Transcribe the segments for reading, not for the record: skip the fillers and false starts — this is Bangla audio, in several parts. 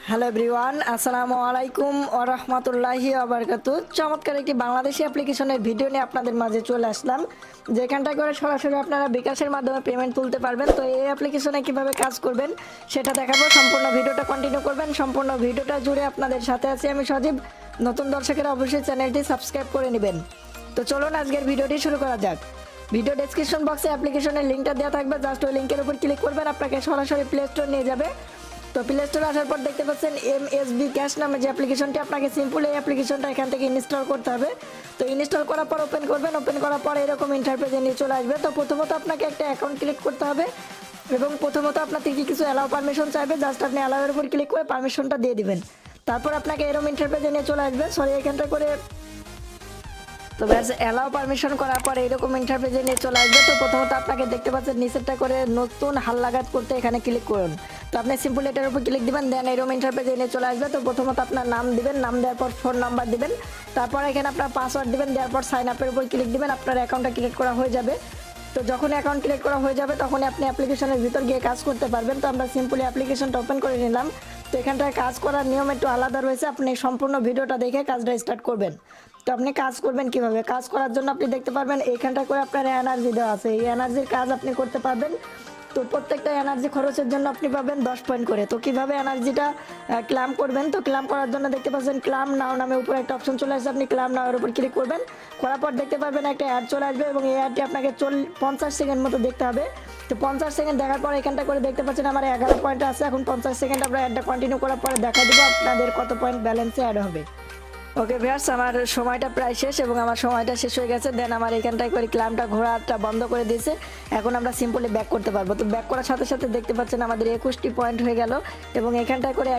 হ্যালো এভরিওয়ান, আসসালামু আলাইকুম ওয়া রাহমাতুল্লাহি ওয়া বারাকাতুহু। চমৎকার একটি বাংলাদেশি অ্যাপ্লিকেশনের ভিডিও নিয়ে আপনাদের মাঝে চলে আসলাম, যেখানটা করে সরাসরি আপনারা বিকাশের মাধ্যমে পেমেন্ট তুলতে পারবেন। তো এই অ্যাপ্লিকেশনে কিভাবে কাজ করবেন সেটা দেখাবো। সম্পূর্ণ ভিডিওটা কন্টিনিউ করবেন। সম্পূর্ণ ভিডিওটা জুড়ে আপনাদের সাথে আছি আমি সজীব। নতুন দর্শকেরা অবশ্যই চ্যানেলটি সাবস্ক্রাইব করে নেবেন। তো চলুন আজকের ভিডিওটি শুরু করা যাক। ভিডিও ডেসক্রিপশন বক্সে অ্যাপ্লিকেশনের লিঙ্কটা দেওয়া থাকবে, জাস্ট ওই লিঙ্কের উপর ক্লিক করবেন, আপনাকে সরাসরি প্লে স্টোর নিয়ে যাবে। তো প্লে স্টোরে আসার পর দেখতে পাচ্ছেন Bkask নামে যে অ্যাপ্লিকেশনটি, আপনাকে সিম্পল এই অ্যাপ্লিকেশনটা এখান থেকে ইনস্টল করতে হবে। তো ইনস্টল করার পর ওপেন করবেন। ওপেন করার পর এরকম ইন্টারফেসে নিয়ে চলে আসবে। তো প্রথমত আপনাকে একটা অ্যাকাউন্ট ক্রিয়েট করতে হবে এবং প্রথমত আপনার থেকে কিছু অ্যালাউ পারমিশন চাইবে, জাস্ট আপনি অ্যালাউয়ের উপর ক্লিক করে পারমিশনটা দিয়ে দিবেন। তারপর আপনাকে এরকম ইন্টারফেসে নিয়ে চলে আসবে। এখানটা করে তো ব্যাস অ্যালাউ পারমিশন করার পর এরকম ইন্টারফেসে নিয়ে চলে আসবে। তো প্রথমত আপনাকে দেখতে পাচ্ছেন নিচেরটা করে নতুন হালনাগাদ করতে এখানে ক্লিক করুন। তো আপনি সিম্পল এটার উপর ক্লিক দিবেন, দেন এরকম ইন্টারফেসে নিয়ে চলে আসবে। তো প্রথমত আপনার নাম দিবেন, নাম দেওয়ার পর ফোন নাম্বার দিবেন, তারপর এখানে আপনার পাসওয়ার্ড দিবেন, দেওয়ার পর সাইন আপের উপর ক্লিক দিবেন। আপনার অ্যাকাউন্টটা ক্রিয়েট করা হয়ে যাবে। তো যখন অ্যাকাউন্ট ক্রিয়েট করা হয়ে যাবে তখনই আপনি অ্যাপ্লিকেশনের ভিতর গিয়ে কাজ করতে পারবেন। তো আমরা সিম্পলি অ্যাপ্লিকেশনটা ওপেন করে নিলাম। তো এখানটায় কাজ করার নিয়ম একটু আলাদা রয়েছে, আপনি সম্পূর্ণ ভিডিওটা দেখে কাজটা স্টার্ট করবেন। তো আপনি কাজ করবেন কিভাবে, কাজ করার জন্য আপনি দেখতে পারবেন এইখানটা করে আপনার এনার্জি দেওয়া আছে। এই এনার্জির কাজ আপনি করতে পারবেন। তো প্রত্যেকটা এনার্জি খরচের জন্য আপনি পাবেন 10 পয়েন্ট করে। তো কিভাবে এনার্জিটা ক্লাম করবেন, তো ক্লাম করার জন্য দেখতে পাচ্ছেন ক্লাম নাও নামে উপরে একটা অপশন চলে আসছে, আপনি ক্লাম নাও এর উপর ক্লিক করবেন। করার পর দেখতে পারবেন একটা অ্যাড চলে আসবে এবং এই অ্যাডটি আপনাকে 50 সেকেন্ড মতো দেখতে হবে। তো 50 সেকেন্ড দেখার পর এখানটা করে দেখতে পাচ্ছেন আমার 11 পয়েন্ট আছে। এখন 50 সেকেন্ড আমরা অ্যাডটা কন্টিনিউ করার পরে দেখা দিব আপনাদের কত পয়েন্ট ব্যালেন্সে অ্যাড হবে। ওকে ভিউয়ার্স, আমার সময়টা প্রায় শেষ এবং আমার সময়টা শেষ হয়ে গেছে। দেন আমার এখানটায় করে ক্লামটা ঘোরাটা বন্ধ করে দিয়েছে। এখন আমরা সিম্পলি ব্যাক করতে পারবো। তো ব্যাক করার সাথে সাথে দেখতে পাচ্ছেন আমাদের 21টি পয়েন্ট হয়ে গেল এবং এখানটায় করে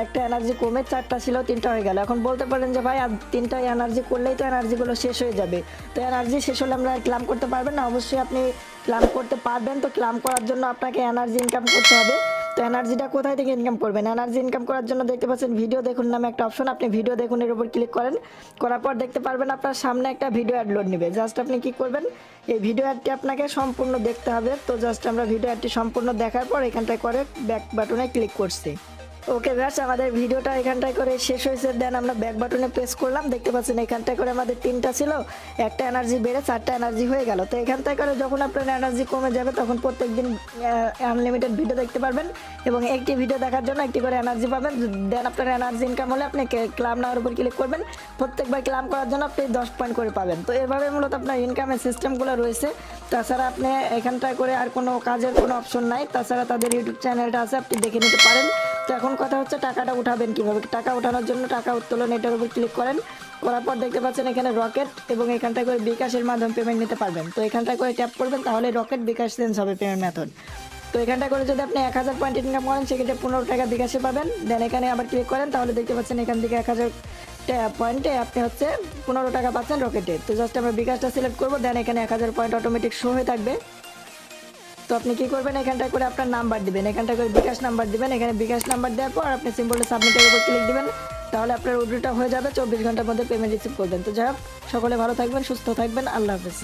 একটা এনার্জি কমে 4টা ছিল 3টা হয়ে গেল। এখন বলতে পারেন যে ভাই আর 3টা এনার্জি করলেই তো এনার্জিগুলো শেষ হয়ে যাবে। তো এনার্জি শেষ হলে আমরা ক্লাম করতে পারবেন না? অবশ্যই আপনি ক্লাম করতে পারবেন। তো ক্লাম করার জন্য আপনাকে এনার্জি ইনকাম করতে হবে। তো এনার্জিটা কোথায় থেকে ইনকাম করবেন? এনার্জি ইনকাম করার জন্য দেখতে পাচ্ছেন ভিডিও দেখুন নামে একটা অপশন, আপনি ভিডিও দেখুন এর উপর ক্লিক করেন। করার পর দেখতে পারবেন আপনার সামনে একটা ভিডিও অ্যাড লোড নেবে। জাস্ট আপনি কি করবেন, এই ভিডিও অ্যাডটি আপনাকে সম্পূর্ণ দেখতে হবে। তো জাস্ট আমরা ভিডিও অ্যাডটি সম্পূর্ণ দেখার পর এখানটায় করে ব্যাক বাটনে ক্লিক করছি। ওকে ব্যাস, আমাদের ভিডিওটা এখানটায় করে শেষ হয়েছে। দেন আমরা ব্যাক বাটনে প্রেস করলাম। দেখতে পাচ্ছেন এখানটায় করে আমাদের 3টা ছিল, একটা এনার্জি বেড়ে 4টা এনার্জি হয়ে গেল। তো এখানটায় করে যখন আপনার এনার্জি কমে যাবে তখন প্রত্যেকদিন আনলিমিটেড ভিডিও দেখতে পারবেন এবং একটি ভিডিও দেখার জন্য একটি করে এনার্জি পাবেন। দেন আপনার এনার্জি ইনকাম হলে আপনি ক্লাম নেওয়ার উপর ক্লিক করবেন। প্রত্যেকবার ক্লাম করার জন্য আপনি 10 পয়েন্ট করে পাবেন। তো এভাবে মূলত আপনার ইনকামের সিস্টেমগুলো রয়েছে। তাছাড়া আপনি এখানটায় করে আর কোনো কাজের কোনো অপশন নাই। তাছাড়া তাদের ইউটিউব চ্যানেলটা আছে, আপনি দেখে নিতে পারেন। তো এখন কথা হচ্ছে টাকাটা উঠাবেন কিভাবে। টাকা উঠানোর জন্য টাকা উত্তোলন এটার উপর ক্লিক করেন। করার পর দেখতে পাচ্ছেন এখানে রকেট এবং এখানটায় করে বিকাশের মাধ্যমে পেমেন্ট নিতে পারবেন। তো এখানটায় করে ট্যাপ করবেন, তাহলে রকেট বিকাশ চেঞ্জ হবে পেমেন্ট মেথড। তো এখানটা করে যদি আপনি 1000 পয়েন্ট ইনকাম করেন সেক্ষেত্রে 15 টাকা বিকাশে পাবেন। দেন এখানে আবার ক্লিক করেন, তাহলে দেখতে পাচ্ছেন এখান থেকে 1000 পয়েন্টে আপনি হচ্ছে 15 টাকা পাচ্ছেন রকেটে। তো জাস্ট আমরা বিকাশটা সিলেক্ট করবো, দেন এখানে 1000 পয়েন্ট অটোমেটিক শো হয়ে থাকবে। তো আপনি কি করবেন, এখানটা করে আপনার নাম্বার দিবেন, এখানটা করে বিকাশ নাম্বার দিবেন। এখানে বিকাশ নাম্বার দেওয়ার পর আপনি সিম্পলি সাবমিটের উপর ক্লিক দিবেন, তাহলে আপনার উইথড্রটা হয়ে যাবে। 24 ঘন্টার মধ্যে পেমেন্ট রিসিভ করবেন। তো যাই হোক, সকলে ভালো থাকবেন, সুস্থ থাকবেন, আল্লাহ হাফেজ।